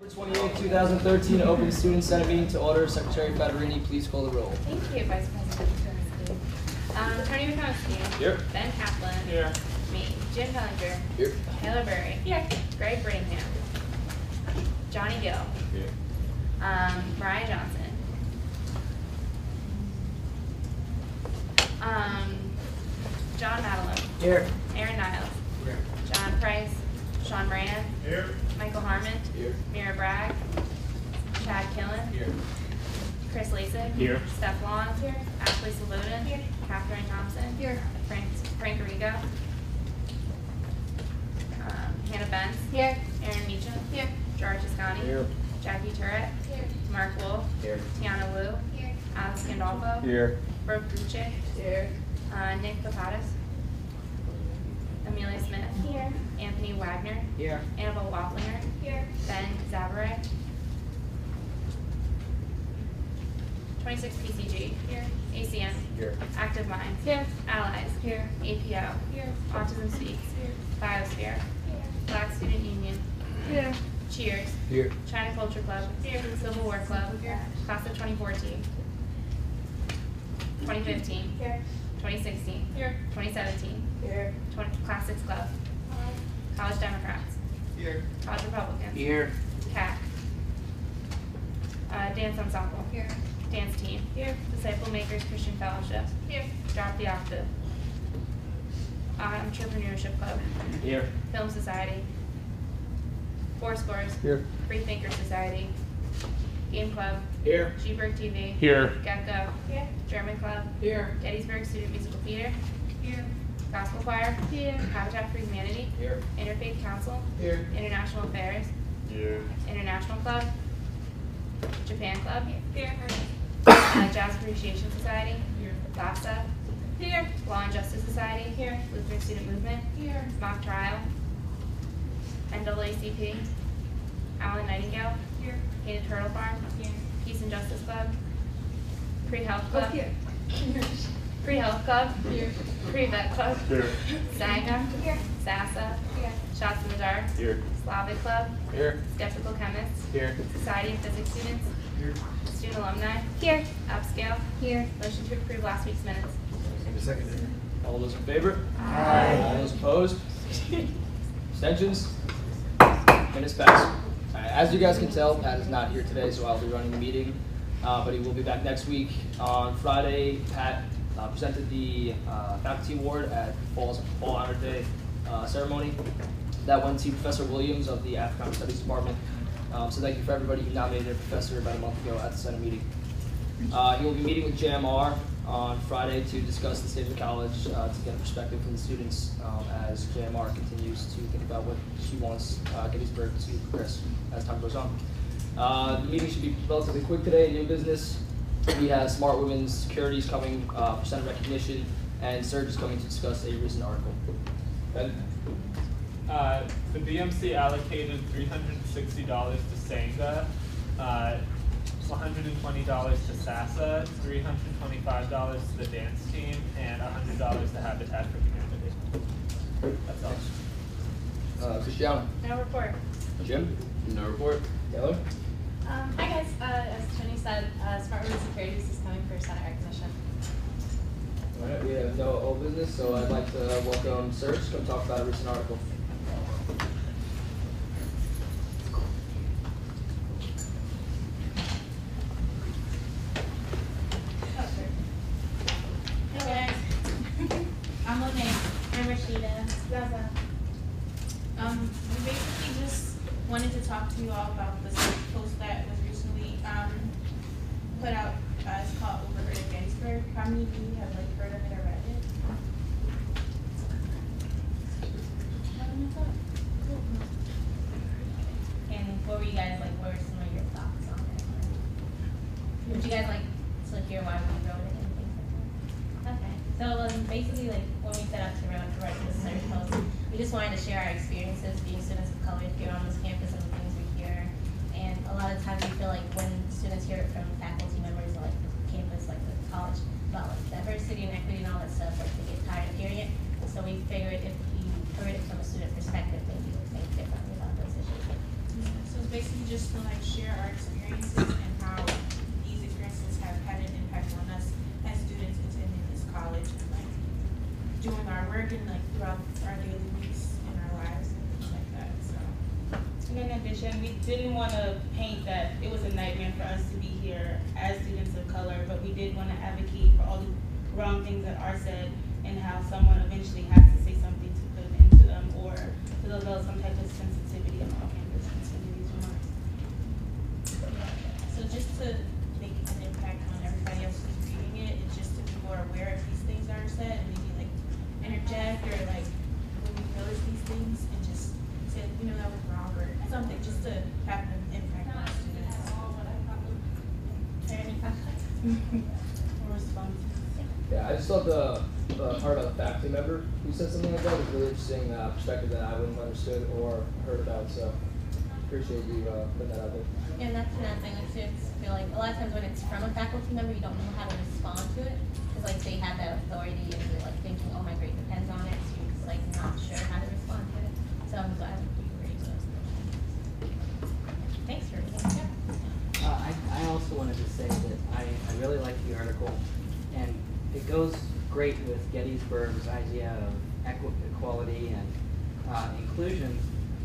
28, 2013, Open Student Senate meeting to order. Secretary Federini, please call the roll. Thank you, Vice President Turnski. Attorney Witkowski. Here. Ben Kaplan. Here. Me. Jim Hellinger. Here. Taylor Berry. Here. Greg Brittingham. Johnny Gill. Here. Mariah Johnson. John Madeline. Here. Aaron Niles. Here. John Price. Sean Brand. Here. Michael Harmon. Here. Mira Bragg. Chad Killen. Here. Chris Lasik. Here. Steph Long. Here. Ashley Salutin. Here. Catherine Thompson. Here. Frank Riga. Hannah Benz. Here. Aaron Meacham. Here. George Ascani. Here. Jackie Turret. Here. Mark Wolf. Here. Tiana Wu. Here. Alex Gandolfo. Here. Brooke Gucci. Here. Nick Papatis. Amelia Smith. Here. Anthony Wagner. Here. Annabelle Wafflinger. Here. Ben Zabaray. 26 PCG. Here. ACM. Here. Active Minds. Here. Allies. Here. APO. Here. Autism Speaks. Here. Biosphere. Here. Black Student Union. Here. Cheers. Here. China Culture Club. Here. Civil War Club. Here. Class of 2014. 2015. Here. 2016. Here. 2017. Here. Class 6 Club. College Democrats. Here. College Republicans. Here. CAC. Dance Ensemble. Here. Dance Team. Here. Disciple Makers Christian Fellowship. Here. Drop the Octave. Entrepreneurship Club. Here. Film Society. Four Scores. Here. Free Thinker Society. Game Club. Here. Sheberg TV. Here. Gecko. Here. German Club. Here. Gettysburg Student Musical Theater. Here. Gospel Choir. Here. Habitat for Humanity. Here. Interfaith Council. Here. International Affairs. Here. International Club. Japan Club. Here. Jazz Appreciation Society. Here. LAFSA. Here. Law and Justice Society. Here. Lutheran Student Movement. Here. Mock Trial. NAACP. Alan Nightingale. Here. Painted Turtle Farm. Here. Peace and Justice Club. Pre-Health Club. Here. Pre-Health Club. Here. Pre-Vet Club. Here. SAGA. Here. SASA. Here. Shots in the Dark. Here. Slavic Club. Here. Skeptical Chemists. Here. Society of Physics Students. Here. Student Alumni. Here. Upscale. Here. Motion to approve last week's minutes. Second. All those in favor? Aye. All those opposed? Abstentions? Minutes pass. As you guys can tell, Pat is not here today, so I'll be running the meeting, but he will be back next week. On Friday, Pat presented the faculty award at Fall Honor Day ceremony. That went to Professor Williams of the Africana Studies Department. So thank you for everybody who nominated a professor about a month ago at the Senate meeting. He will be meeting with JMR on Friday to discuss the state of the college, to get a perspective from the students as JMR continues to think about what she wants Gettysburg to progress as time goes on. The meeting should be relatively quick today. New business. We have Smart Women's Securities coming for Senate recognition, and Serge is coming to discuss a recent article. Ben? The BMC allocated $360 to Sangha, $120 to SASA, $325 to the dance team, and $100 to Habitat for Humanity. That's all. Christiana? No report. Jim? No report. Taylor? Hi guys, as Tony said, Smart Women Securities is coming for Senate recognition. All right, we have no old business, so I'd like to welcome Serge to come talk about a recent article. Hey guys, I'm Lene. I'm Rashida. Zaza. We basically just wanted to talk to you all about this post that was recently put out. It's called Overheard at Gettysburg. How many of you have heard of it or read it? And what were you guys what were some of your thoughts on it? Would you guys like to hear why we wrote it and things like that? Okay. So basically when we set out to write this search post, we just wanted to share our experiences being students of color here on this campus and the things we hear. And a lot of times we feel like when students hear it from faculty members or the campus, the college, about diversity and equity and all that stuff, they get tired of hearing it. So we figured if we heard it from a student perspective, maybe we would think differently about those issues. So it's basically just to like share our experiences and how these experiences have had an impact on us as students attending this college and like doing our work and like throughout our daily weeks in our lives and things like that. So. And in addition, we didn't want to paint that it was a nightmare for us to be here as students of color, but we did want to advocate for all the wrong things that are said and how someone eventually has to say something to put an end to them or to develop some type of sensitivity on campus concerning these remarks. So just to make an impact on everybody else who's reading it, it's just to be more aware of these things that are said and maybe like interject or like when we notice these things and just say, you know, that was wrong or something just to have an impact on students. Any questions or responses? Yeah, I just thought the part about the faculty member who said something like that was really interesting perspective that I wouldn't have understood or heard about. So appreciate you putting that out there. And that's another thing, like, too, I feel like a lot of times when it's from a faculty member, you don't know how to respond to it. Because, like, they have that authority and you're, like, thinking, oh, my grade depends on it. So you're just, like, not sure how to respond to it. So I'm glad that you raised those questions. Thanks for reading it. I also wanted to say that I really like the article, and it goes great with Gettysburg's idea of equality and inclusion,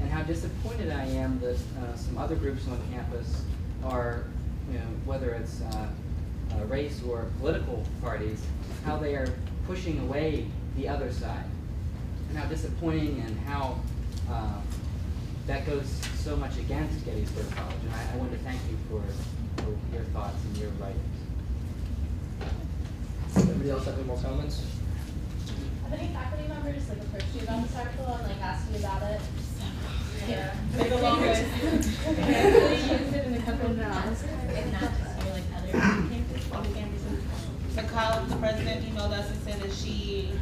and how disappointed I am that some other groups on campus are, you know, whether it's race or political parties, how they are pushing away the other side, and how disappointing and how that goes so much against Gettysburg College. And I want to thank you for your thoughts and your writings. Anybody else have any more comments? Have any faculty members like approached you about this article and like asked you about it? Yeah. Like a long list. Really used it in a couple of months, if not just for, like, other campuses. The college president emailed us and said that she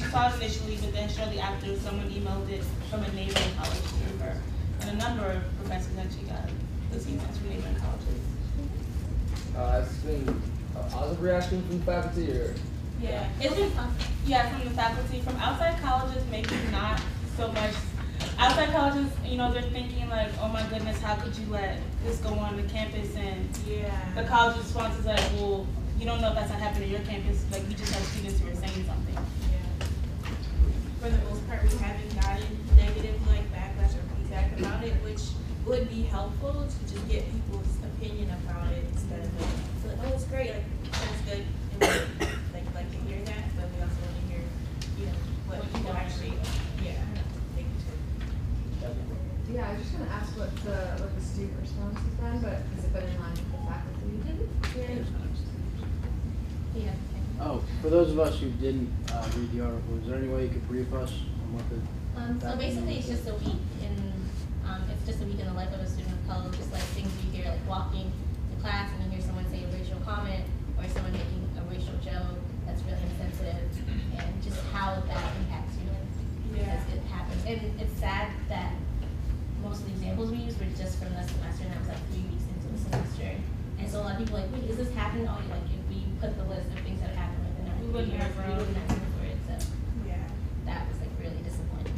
saw it initially, but then shortly after someone emailed it from a neighboring college to her. And a number of professors actually got those emails from neighboring colleges. Has this been a positive reaction from the faculty or? Yeah, it's been, from the faculty. From outside colleges, maybe not so much. Outside colleges, you know, they're thinking like, oh my goodness, how could you let this go on the campus? And the college response is like, well, you don't know if that's not happening at your campus. Like, you just have students who are saying something. For the most part, we haven't gotten negative like backlash or feedback about it, which would be helpful to just get people's opinion about it instead of like, oh, it's great, like that's good, and we like to hear that, but we also want to hear, you know, what people actually, think too. Yeah, I was just gonna ask what the student response has been, but has it been in line with the faculty? Yeah. Oh, for those of us who didn't read the article, is there any way you could brief us on what the? So basically, it's just a week in the life of a student of color, just like things you hear, like walking to class and you hear someone say a racial comment or someone making a racial joke that's really insensitive, and just how that impacts you as it happens. And it's sad that most of the examples we use were just from the semester, and that was like 3 weeks into the semester. And so a lot of people are like, wait, is this happening? Oh, like if we put the list of things that happened within our We wouldn't have we wouldn't have room for it. So that was like really disappointing.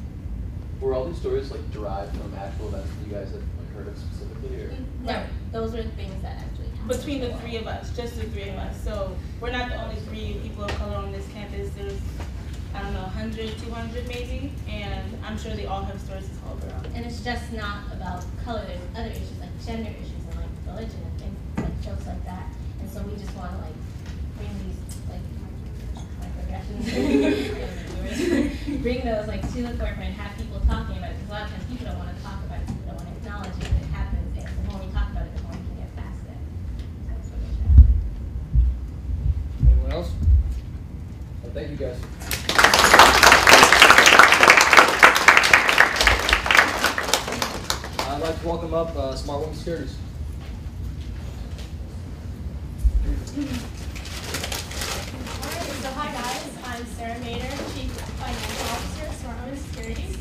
Were all these stories like derived from actual events that you guys had like heard of specifically, or? No, those were things that actually happened. Between the three of us, just the three of us. So we're not the only 3 people of color on this campus. There's, I don't know, 100, 200 maybe, and I'm sure they all have stories to tell around. And it's just not about color. There's other issues like gender issues and like religion and things like jokes like that. And so we just want to like bring these like microaggressions, bring those like to the forefront and have people talking about it. Because a lot of times people don't want to talk about it. People don't want to acknowledge it. And it happens. And the more we talk about it, the more we can get past it. That's what we're trying to do. Anyone else? Well, thank you guys. I'd like to welcome up Smart Women Securities. Alright, so hi guys, I'm Sarah Mader, Chief Financial Officer of Smart Women Securities.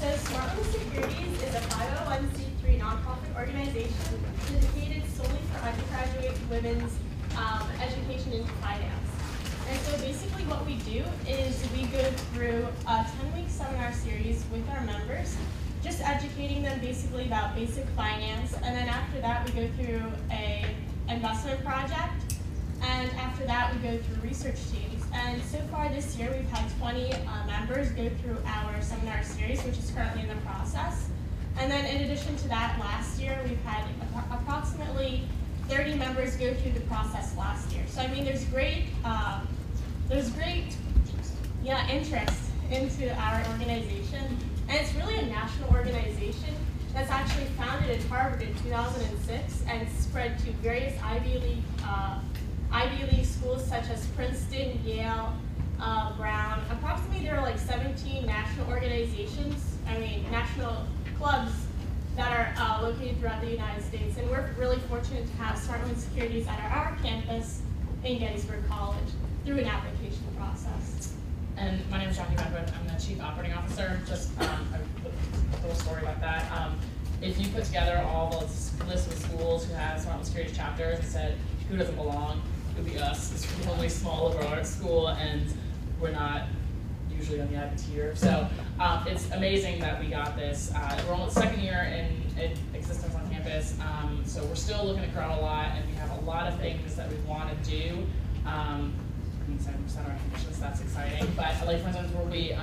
So Smart Women Securities is a 501c3 nonprofit organization dedicated solely for undergraduate women's education into finance. And so basically what we do is we go through a 10-week seminar series with our members just educating them basically about basic finance. And then after that, we go through a investment project. And after that, we go through research teams. And so far this year, we've had 20 members go through our seminar series, which is currently in the process. And then in addition to that, last year, we've had approximately 30 members go through the process last year. So I mean, there's great interest into our organization. And it's really a national organization that's actually founded at Harvard in 2006 and spread to various Ivy League schools such as Princeton, Yale, Brown. Approximately there are like 17 national national clubs that are located throughout the United States. And we're really fortunate to have SmartOne Securities at our campus in Gettysburg College through an application process. And my name is Jackie Medwood. I'm the Chief Operating Officer. Just a little story about that. If you put together all the lists of schools who have SmartOne Securities chapters and said, who doesn't belong, it would be us. It's really small of our school, and we're not usually on the Ivy tier. So it's amazing that we got this. We're on the second year in existence on campus, so we're still looking to grow a lot, and we have a lot of things that we want to do. 70% of our conditions, so that's exciting. But like for instance, we'll be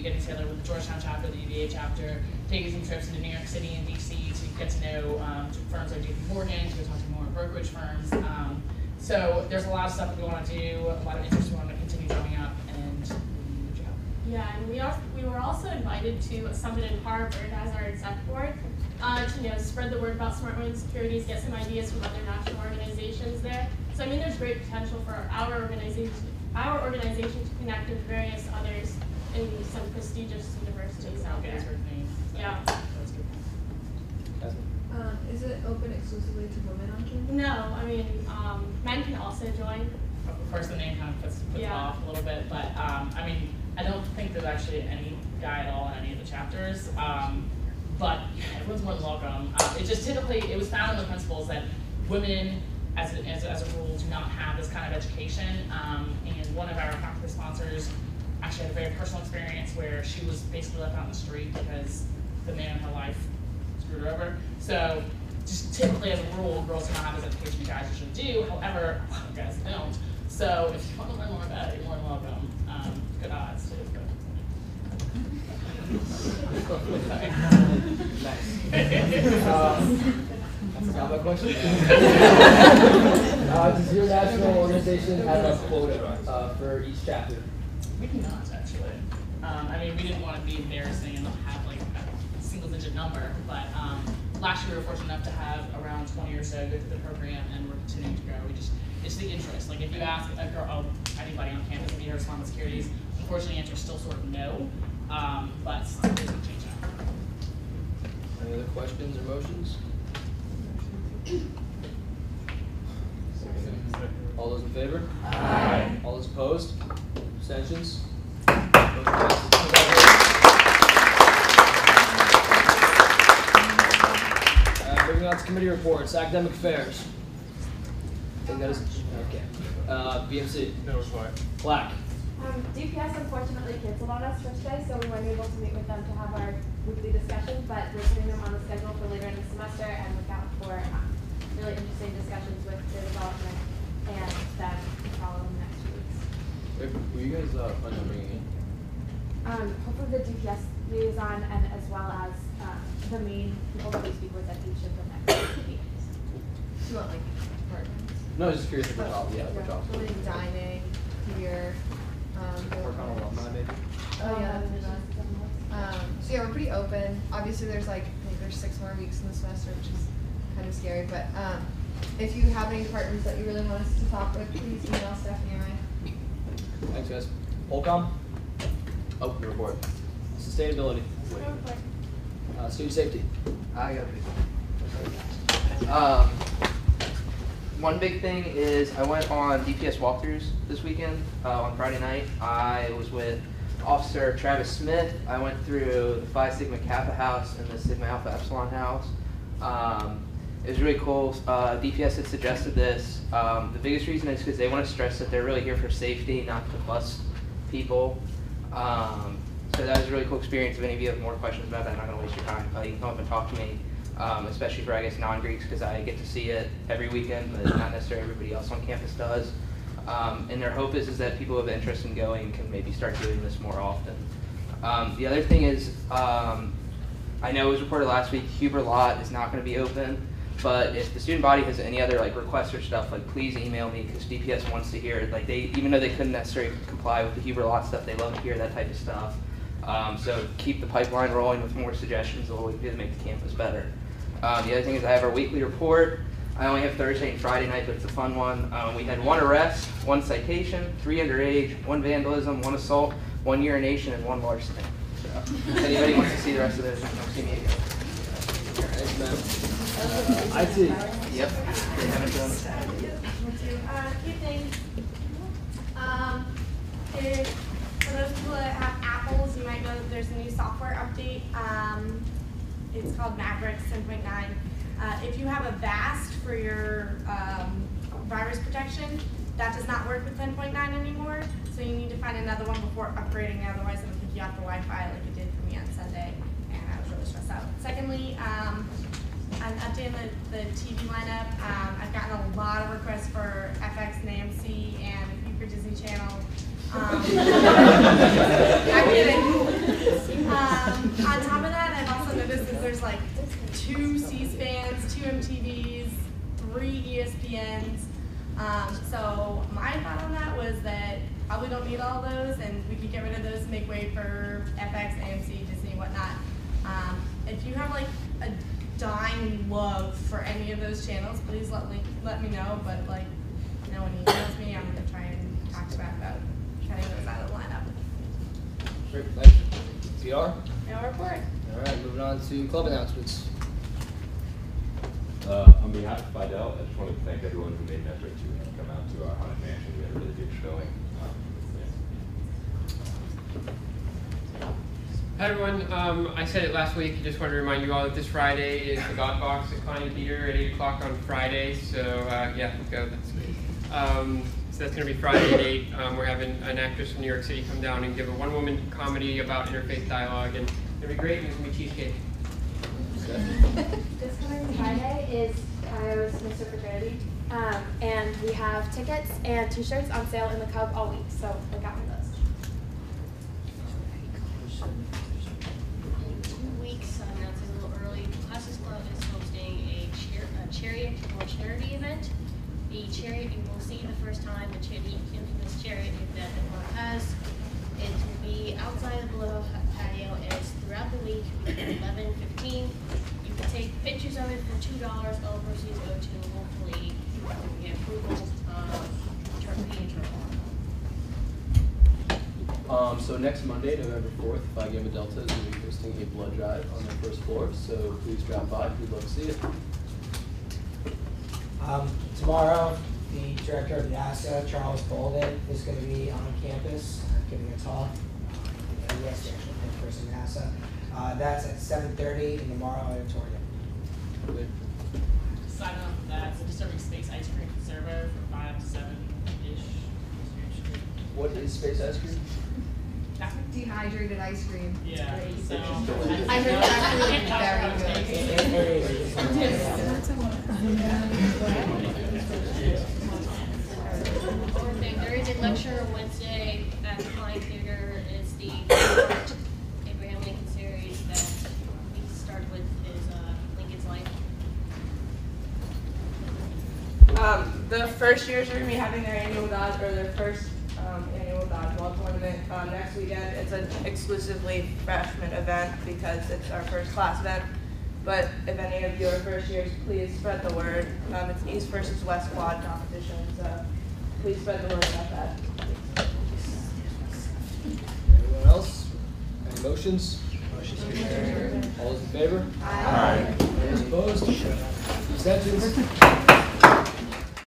getting together with the Georgetown chapter, the UVA chapter, taking some trips into New York City and DC to get to know firms like JP Morgan, to go talk to more brokerage firms. So there's a lot of stuff that we want to do, a lot of interest we want to continue drumming up, and we'll do. Yeah, and we were also invited to a summit in Harvard as our exec board to spread the word about SmartOne Securities, get some ideas from other national organizations there. So I mean, there's great potential for our organization to connect with various others in some prestigious universities out there. Yeah. Is it open exclusively to women on campus? No, I mean, men can also join. Of course, the name kind of puts off a little bit, but I mean, I don't think there's actually any guy at all in any of the chapters. But everyone's more than welcome. It just typically, it was found in the principles that women, as a rule, do not have this kind of education. And one of our faculty sponsors actually had a very personal experience where she was basically left out in the street because the man in her life screwed her over. So just typically, as a rule, girls do not have this education guys usually do. However, a lot of guys don't. So if you want to learn more about it, you're more than welcome. Good odds too. Nice. That's not my question. Does your national organization have a quota for each chapter? We do not, actually. I mean, we didn't want to be embarrassing and have like a single-digit number, but last year we were fortunate enough to have around 20 or so go through the program, and we're continuing to grow. It's the interest. Like if you ask anybody on campus if you heard SmartOne Securities, unfortunately, the answer is still sort of no, but it's going to change that. Any other questions or motions? All those in favor? Aye. All those opposed? Abstentions? Motion passes. Moving on to committee reports. Academic affairs. I think that is okay. BMC. No report. Black. DPS unfortunately canceled on us for today, so we weren't able to meet with them to have our weekly discussions, but we're putting them on the schedule for later in the semester and look out for really interesting discussions with the development and then follow in the next few weeks. Were you guys planning on bringing in? Hopefully the DPS liaison and as well as the main people that we speak with at each of the next meetings. You want like apartments? No, I was just curious about which Yeah, option. like dining, beer, Work on alumni maybe? oh yeah. So yeah, we're pretty open. Obviously there's I think there's 6 more weeks in the semester, which is kind of scary, but if you have any departments that you really want us to talk with, please email Stephanie and I. Thanks, guys. Polcom? Oh, the report. Sustainability. Student safety. I got a one big thing is I went on DPS walkthroughs this weekend on Friday night. I was with Officer Travis Smith. I went through the Phi Sigma Kappa house and the Sigma Alpha Epsilon house. It was really cool. DPS had suggested this. The biggest reason is because they want to stress that they're really here for safety, not to bust people. So So that was a really cool experience. If any of you have more questions about that, I'm not going to waste your time. You can come up and talk to me, especially for, I guess, non-Greeks, because I get to see it every weekend, but not necessarily everybody else on campus does. And their hope is that people who have interest in going can maybe start doing this more often. The other thing is, I know it was reported last week, Huber Lot is not going to be open, but if the student body has any other like requests or stuff, like please email me, because DPS wants to hear it. Like even though they couldn't necessarily comply with the Huber Lot stuff, they love to hear that type of stuff. So keep the pipeline rolling with more suggestions of what we can do to make the campus better. The other thing is I have our weekly report. I only have Thursday and Friday night, but it's a fun one. We had 1 arrest, 1 citation, 3 underage, 1 vandalism, 1 assault, 1 urination, and 1 larceny. So if anybody wants to see the rest of those, come see me again. IT. Yep. They haven't done Few things. For those people that have Apples, you might know that there's a new software update. It's called Mavericks 10.9. If you have a VAST for your virus protection, that does not work with 10.9 anymore. So you need to find another one before upgrading. Otherwise, it'll kick you off the Wi-Fi like it did for me on Sunday, and I was really stressed out. Secondly, I'm updating the TV lineup. I've gotten a lot of requests for FX and AMC and a few for Disney Channel. I'm kidding. On top of that, I've also noticed that there's like 2 C-SPANs, 2 MTVs, 3 ESPNs. So my thought on that was that probably don't need all those, and we could get rid of those and make way for FX, AMC, Disney, whatnot. If you have like a dying love for any of those channels, please let me know. But like, no one emails me. I'm gonna try and talk to them about cutting those out of the lineup. Great, thank you. PR? No report. All right, moving on to club announcements. On behalf of Fidel, I just wanted to thank everyone who made an effort to come out to our haunted mansion. We had a really good showing. Hi everyone, I said it last week, I just wanted to remind you all that this Friday is the God Box at Klein Theater at 8 o'clock on Friday, so yeah, go, that's me. So that's going to be Friday at 8. We're having an actress from New York City come down and give a one-woman comedy about interfaith dialogue, and it'll be great, and there's going to be cheesecake. This coming Friday is Kyo's Mr. Fraternity, and we have tickets and t-shirts on sale in the Cub all week, so look out for those. 2 weeks, I'm announcing a little early. Classes Club is hosting a chariot or charity event. The chariot, you will see the first time, the infamous chariot event that Mark has. It will be outside of the little patio, and it's throughout the week, 11:15. You can take pictures of it for $2. All proceeds go to, hopefully, get approval So next Monday, November 4th, Phi Gamma Delta is going to be hosting a blood drive on their first floor, so please drop by. We'd love to see it. Tomorrow, the director of NASA, Charles Bolden, is going to be on campus giving a talk. Yes, the actual head person of NASA. That's at 7:30 in the Morrow Auditorium. Good. Sign up for that. It's a Disturbing Space ice cream server from 5 to 7-ish. What is space ice cream? Dehydrated ice cream. Yeah. So, I heard it's actually very There is a lecture Wednesday at the Klein Theater. It's the Abraham Lincoln series that we started with is Lincoln's Life. The first years are going to be having their annual dodge, or their first annual dodgeball tournament next weekend. It's an exclusively freshman event because it's our first class event. But if any of you are first years, please spread the word. It's East versus West quad competition, so please spread the word about that. Anyone else? Any motions? Motion's carried. All those in favor? Aye. Those opposed? Abstentions?